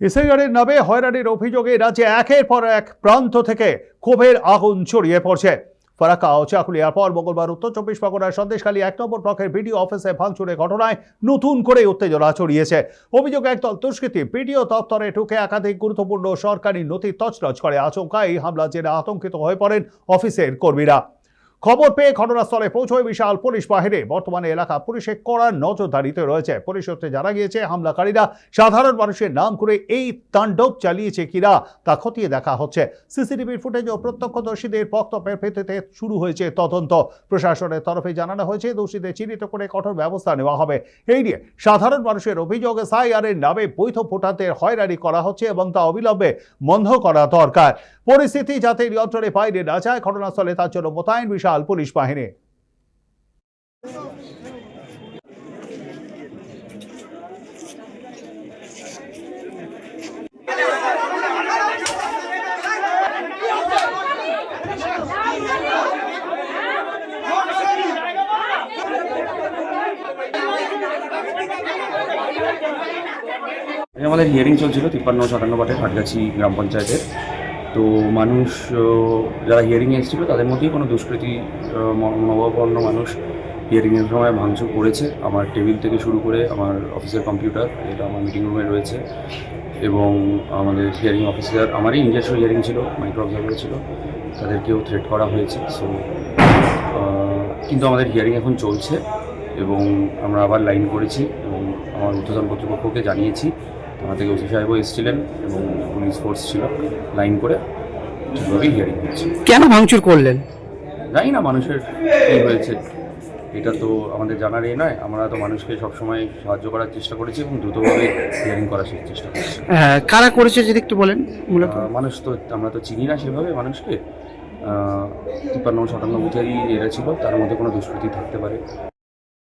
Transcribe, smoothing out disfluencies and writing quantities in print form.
এসআইআরের নামে হয়রানির অভিযোগে রাজ্যে একের পর এক প্রান্ত থেকে ক্ষোভের আগুন ছড়িয়ে পড়ছে। ফারাক্কা ও চাকুলিয়ার পর মঙ্গলবার উত্তর চব্বিশ পরগনার সন্দেশখালী ১ নম্বর ব্লকের বিডিও অফিসে ভাঙচুরের ঘটনায় নতুন করে উত্তেজনা ছড়িয়েছে। অভিযোগ, একদল দুষ্কৃতী বিডিও দপ্তরে ঢুকে একাধিক গুরুত্বপূর্ণ সরকারি নথি তছনছ করে। আচমকা এই হামলার জেরে আতঙ্কিত হয়ে পড়েন অফিসের কর্মীরা। খবর পেয়ে ঘটনাস্থলে পৌঁছয় বিশাল পুলিশ বাহিনী। বর্তমানে এলাকা পুলিশের কড়া নজরদারিতে রয়েছে। পুলিশ সূত্রে জানা গিয়েছে, হামলাকারীরা সাধারণ মানুষের নাম করে এই তাণ্ডব চালিয়েছে কিনা তা খতিয়ে দেখা হচ্ছে। সিসিটিভির ফুটেজ ও প্রত্যক্ষদর্শীদের বক্তব্যের ভিত্তিতে শুরু হয়েছে তদন্ত। প্রশাসনের তরফে জানানো হয়েছে, দোষীদের চিহ্নিত করে কঠোর ব্যবস্থা নেওয়া হবে। এই নিয়ে সাধারণ মানুষের অভিযোগ, এসআইআরের নামে বৈধ ভোটারদের হয়রানি করা হচ্ছে এবং তা অবিলম্বে বন্ধ করা দরকার। পরিস্থিতি যাতে নিয়ন্ত্রণের বাইরে না যায়, ঘটনাস্থলে তার জন্য মোতায়েন বিশাল পুলিশ বাহিনী। আমাদের হিয়ারিং চলছিল ৫৩-৫৭ পাটের হাটগাছি গ্রাম পঞ্চায়েতের। তো মানুষ যারা হিয়ারিংয়ে এসেছিল তাদের মধ্যেই কোনো দুষ্কৃতী মনোভাবাপন্ন মানুষ হিয়ারিংয়ের সময় ভাঙচুর করেছে। আমার টেবিল থেকে শুরু করে আমার অফিসের কম্পিউটার, যেটা আমার মিটিং রুমে রয়েছে, এবং আমাদের হিয়ারিং অফিসার, আমারই নিজস্ব হিয়ারিং ছিল, মাইক্রো অবজারভার ছিল, তাদেরকেও থ্রেট করা হয়েছে। সো কিন্তু আমাদের হিয়ারিং এখন চলছে এবং আমরা আবার লাইন করেছি এবং আমার ঊর্ধ্বতন কর্তৃপক্ষকে জানিয়েছি। আমার থেকে ওসি সাহেবও এসেছিলেন এবং পুলিশ ফোর্স ছিল। লাইন করে ঠিকভাবেই হিয়ারিং হচ্ছে। কেন ভাঙচুর করলেন জানি না মানুষের কী হয়েছে, এটা তো আমাদের জানার নয়। আমরা তো মানুষকে সবসময় সাহায্য করার চেষ্টা করেছি এবং দ্রুতভাবে হিয়ারিং করার চেষ্টা করছি। কারা করেছে যদি একটু বলেন। মূলত মানুষ তো আমরা তো চিনি না সেভাবে মানুষকে। ৫৩-৫৭ বুথেরই এরা ছিল, তার মধ্যে কোনো দুষ্কৃতি থাকতে পারে।